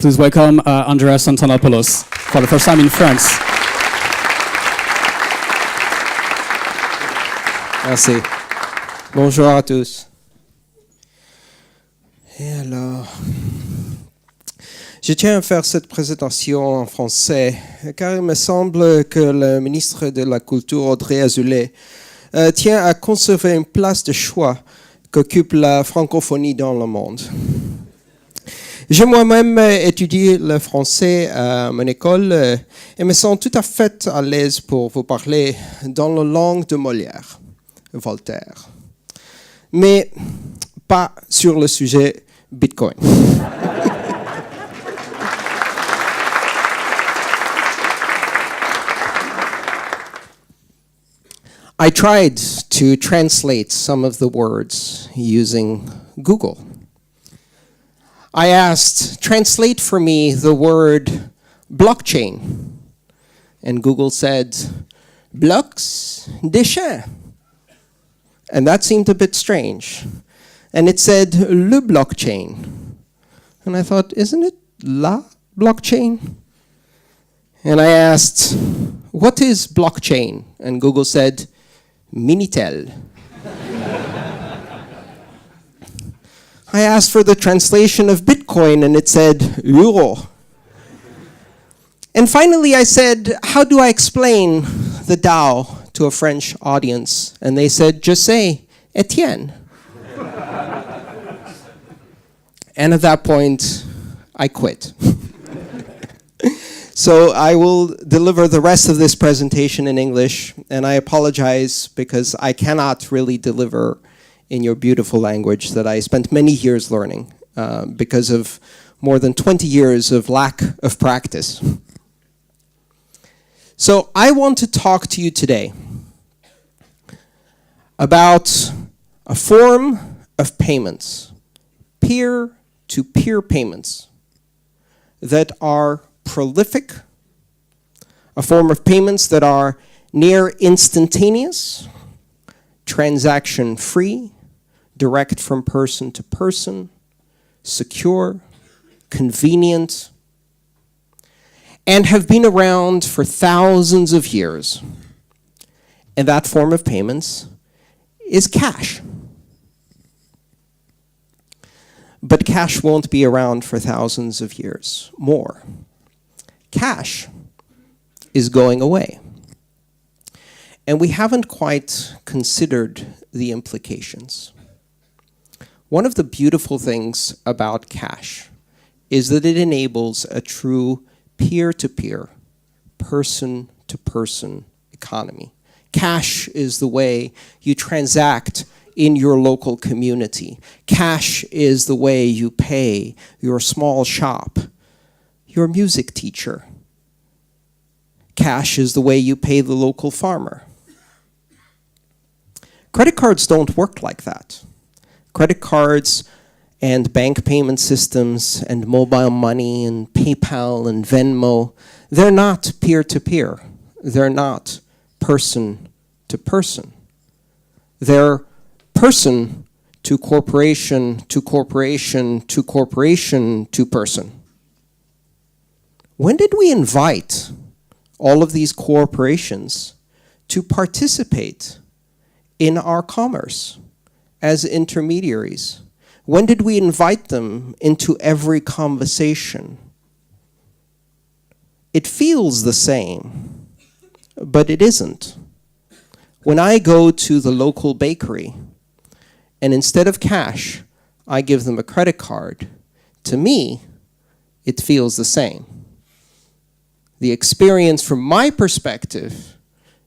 Please welcome Andreas Antonopoulos for the first time in France. Merci. Bonjour à tous. Et alors, je tiens à faire cette présentation en français, car il me semble que le ministre de la Culture, Andreas, tient à conserver une place de choix qu'occupe la francophonie dans le monde. J'ai moi-même étudié le français à mon école et me sens tout à fait à l'aise pour vous parler dans la langue de Molière, Voltaire, mais pas sur le sujet Bitcoin. I tried to translate some of the words using Google. I asked, translate for me the word blockchain. And Google said, blocks déchets. And that seemed a bit strange. And it said, le blockchain. And I thought, isn't it la blockchain? And I asked, what is blockchain? And Google said, Minitel. I asked for the translation of Bitcoin, and it said, euro. And finally I said, how do I explain the DAO to a French audience? And they said, just say, Etienne. And at that point, I quit. So I will deliver the rest of this presentation in English, and I apologize because I cannot really deliver in your beautiful language that I spent many years learning because of more than 20 years of lack of practice. So I want to talk to you today about a form of payments, peer-to-peer payments, that are prolific, a form of payments that are near instantaneous, transaction-free, direct from person to person, secure, convenient, and have been around for thousands of years. And that form of payments is cash. But cash won't be around for thousands of years more. Cash is going away. And we haven't quite considered the implications. One of the beautiful things about cash is that it enables a true peer-to-peer, person-to-person economy. Cash is the way you transact in your local community. Cash is the way you pay your small shop, your music teacher. Cash is the way you pay the local farmer. Credit cards don't work like that. Credit cards and bank payment systems and mobile money and PayPal and Venmo, they're not peer-to-peer. They're not person-to-person. They're person to corporation to corporation to corporation to person. When did we invite all of these corporations to participate in our commerce as intermediaries? When did we invite them into every conversation? It feels the same, but it isn't. When I go to the local bakery, and instead of cash, I give them a credit card, to me, it feels the same. The experience from my perspective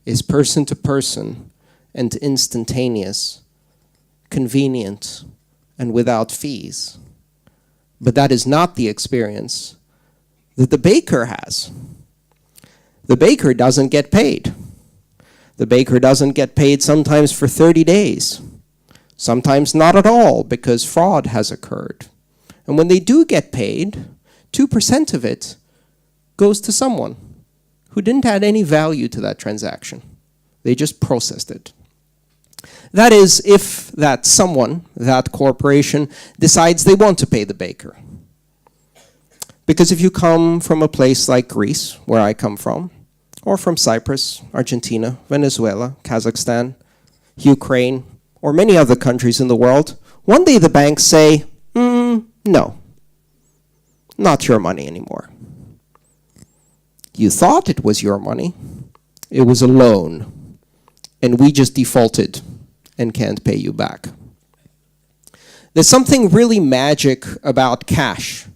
is person to person and instantaneous, convenient, and without fees. But that is not the experience that the baker has. The baker doesn't get paid. The baker doesn't get paid sometimes for 30 days. Sometimes not at all because fraud has occurred. And when they do get paid, 2% of it goes to someone who didn't add any value to that transaction. They just processed it. That is, if that someone, that corporation, decides they want to pay the baker. Because if you come from a place like Greece, where I come from, or from Cyprus, Argentina, Venezuela, Kazakhstan, Ukraine, or many other countries in the world, one day the banks say, no, not your money anymore. You thought it was your money. It was a loan, and we just defaulted and can't pay you back. There's something really magic about cash,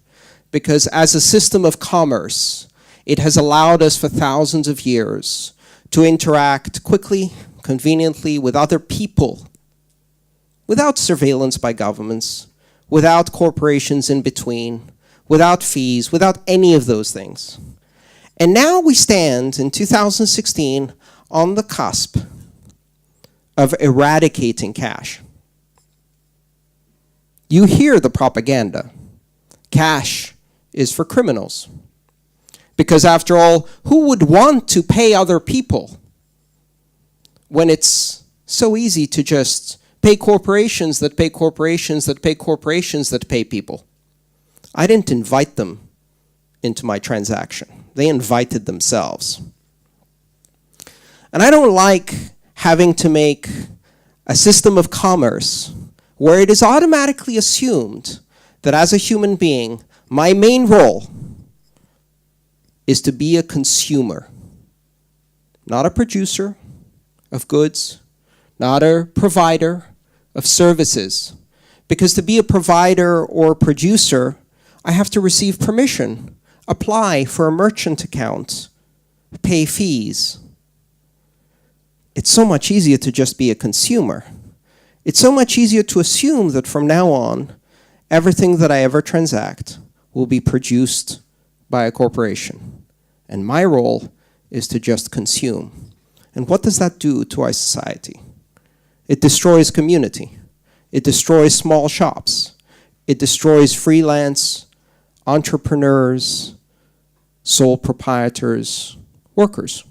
because as a system of commerce, it has allowed us for thousands of years to interact quickly, conveniently with other people, without surveillance by governments, without corporations in between, without fees, without any of those things. And now we stand in 2016 on the cusp of eradicating cash. You hear the propaganda. Cash is for criminals. Because after all, who would want to pay other people when it's so easy to just pay corporations that pay corporations that pay corporations that pay people? I didn't invite them into my transaction. They invited themselves. And I don't like having to make a system of commerce where it is automatically assumed that as a human being, my main role is to be a consumer, not a producer of goods, not a provider of services. Because to be a provider or producer, I have to receive permission, apply for a merchant account, pay fees. It's so much easier to just be a consumer. It's so much easier to assume that from now on, everything that I ever transact will be produced by a corporation. And my role is to just consume. And what does that do to our society? It destroys community. It destroys small shops. It destroys freelance entrepreneurs, sole proprietors, workers.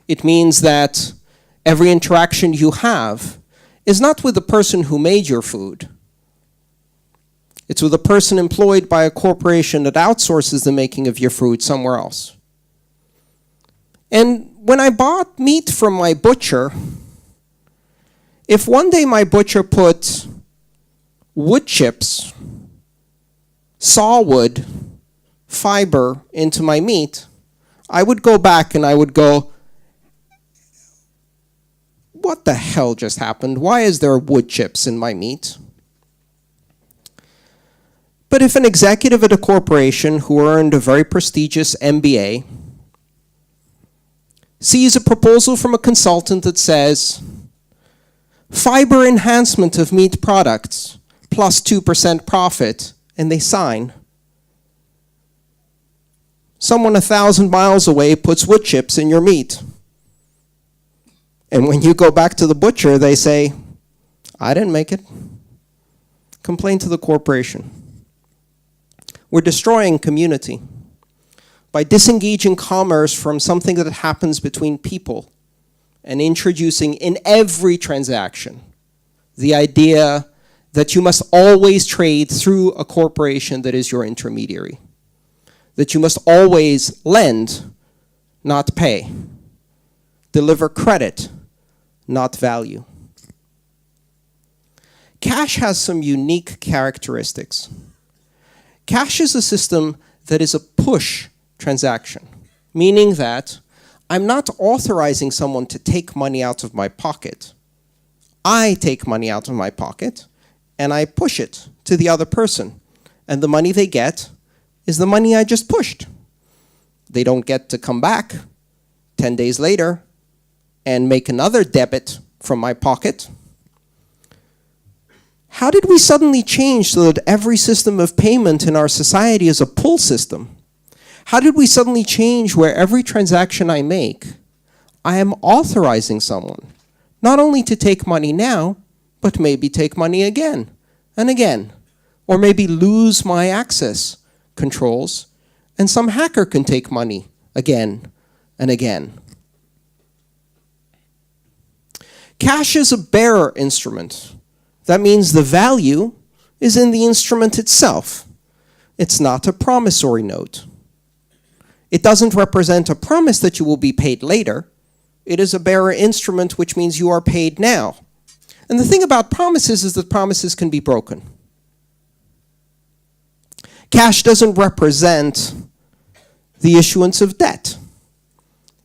It means that every interaction you have is not with the person who made your food. It's with a person employed by a corporation that outsources the making of your food somewhere else. And when I bought meat from my butcher, if one day my butcher put wood chips, sawwood, fiber into my meat, I would go back and I would go, what the hell just happened? Why is there wood chips in my meat? But if an executive at a corporation who earned a very prestigious MBA sees a proposal from a consultant that says, fiber enhancement of meat products plus 2% profit, and they sign, someone 1,000 miles away puts wood chips in your meat. And when you go back to the butcher, they say, I didn't make it. Complain to the corporation. We're destroying community by disengaging commerce from something that happens between people and introducing in every transaction the idea that you must always trade through a corporation that is your intermediary, that you must always lend, not pay, deliver credit, not value. Cash has some unique characteristics. Cash is a system that is a push transaction, meaning that I'm not authorizing someone to take money out of my pocket. I take money out of my pocket and I push it to the other person. And the money they get is the money I just pushed. They don't get to come back 10 days later and make another debit from my pocket. How did we suddenly change so that every system of payment in our society is a pull system? How did we suddenly change where every transaction I make, I am authorizing someone not only to take money now, but maybe take money again and again, or maybe lose my access controls, and some hacker can take money again and again. Cash is a bearer instrument. That means the value is in the instrument itself. It's not a promissory note. It doesn't represent a promise that you will be paid later. It is a bearer instrument, which means you are paid now. And the thing about promises is that promises can be broken. Cash doesn't represent the issuance of debt.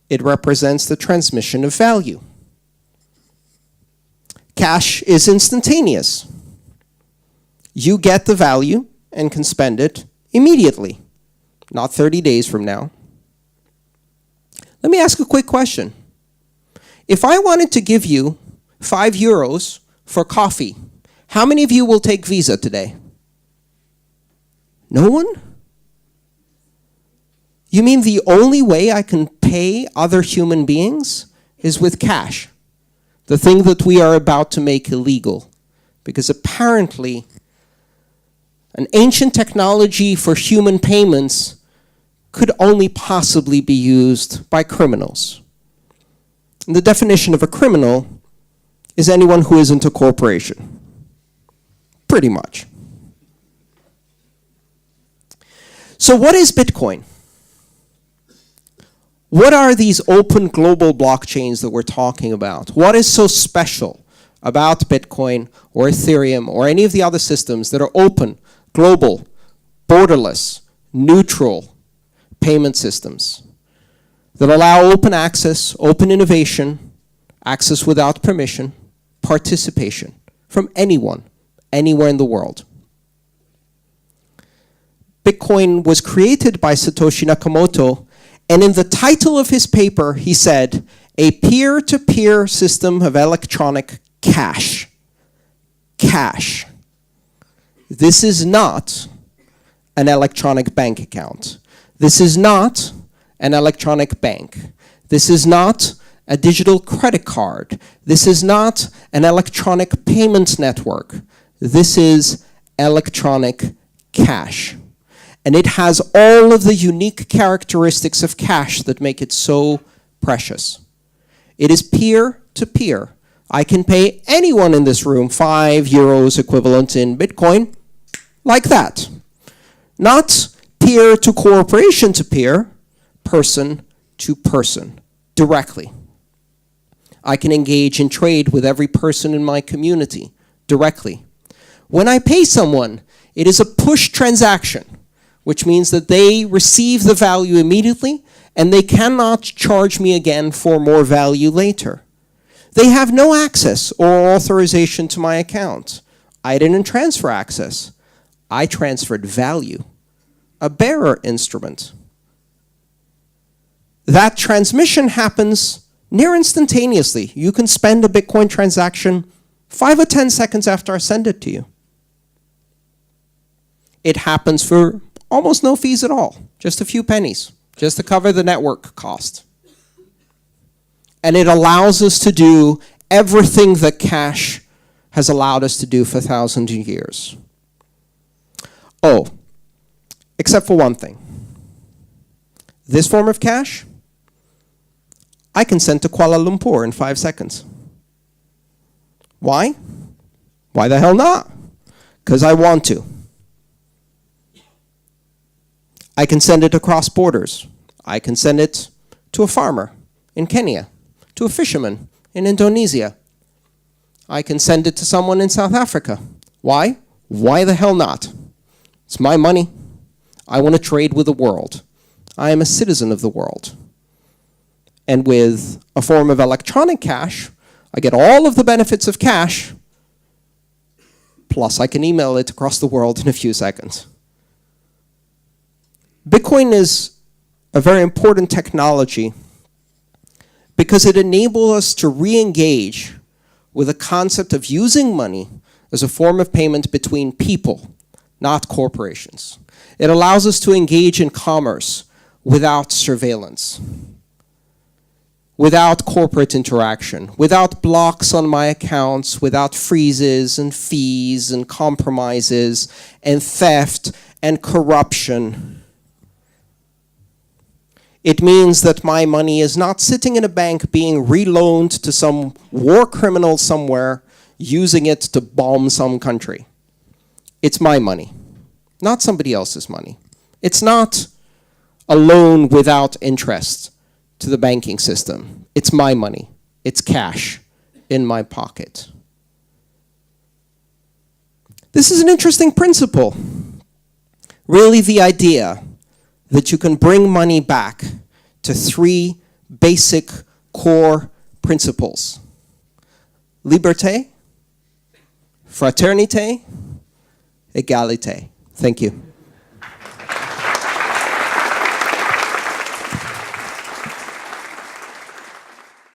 It represents the transmission of value. Cash is instantaneous. You get the value and can spend it immediately, not 30 days from now. Let me ask a quick question. If I wanted to give you €5 for coffee, how many of you will take Visa today? No one? You mean the only way I can pay other human beings is with cash? The thing that we are about to make illegal. Because apparently, an ancient technology for human payments could only possibly be used by criminals. And the definition of a criminal is anyone who isn't a corporation. Pretty much. So what is Bitcoin? What are these open global blockchains that we're talking about? What is so special about Bitcoin or Ethereum or any of the other systems that are open, global, borderless, neutral payment systems that allow open access, open innovation, access without permission, participation from anyone, anywhere in the world? Bitcoin was created by Satoshi Nakamoto, and in the title of his paper, he said, a peer-to-peer system of electronic cash. Cash. This is not an electronic bank account. This is not an electronic bank. This is not a digital credit card. This is not an electronic payment network. This is electronic cash. And it has all of the unique characteristics of cash that make it so precious. It is peer-to-peer. I can pay anyone in this room €5 equivalent in Bitcoin like that. Not peer to corporation to peer, person to person, directly. I can engage in trade with every person in my community directly. When I pay someone, it is a push transaction, which means that they receive the value immediately and they cannot charge me again for more value later. They have no access or authorization to my account. I didn't transfer access. I transferred value, a bearer instrument. That transmission happens near instantaneously. You can spend a Bitcoin transaction 5 or 10 seconds after I send it to you. It happens for almost no fees at all, just a few pennies, just to cover the network cost. And it allows us to do everything that cash has allowed us to do for thousands of years. Oh, except for one thing. This form of cash, I can send to Kuala Lumpur in 5 seconds. Why? Why the hell not? Because I want to. I can send it across borders. I can send it to a farmer in Kenya, to a fisherman in Indonesia. I can send it to someone in South Africa. Why? Why the hell not? It's my money. I want to trade with the world. I am a citizen of the world. And with a form of electronic cash, I get all of the benefits of cash, plus I can email it across the world in a few seconds. Bitcoin is a very important technology because it enables us to re-engage with the concept of using money as a form of payment between people, not corporations. It allows us to engage in commerce without surveillance, without corporate interaction, without blocks on my accounts, without freezes and fees and compromises and theft and corruption. It means that my money is not sitting in a bank being reloaned to some war criminal somewhere using it to bomb some country. It's my money. not somebody else's money. It's not a loan without interest to the banking system. It's my money. It's cash in my pocket. This is an interesting principle. Really, the idea that you can bring money back to three basic core principles: liberté, fraternité, égalité. Thank you.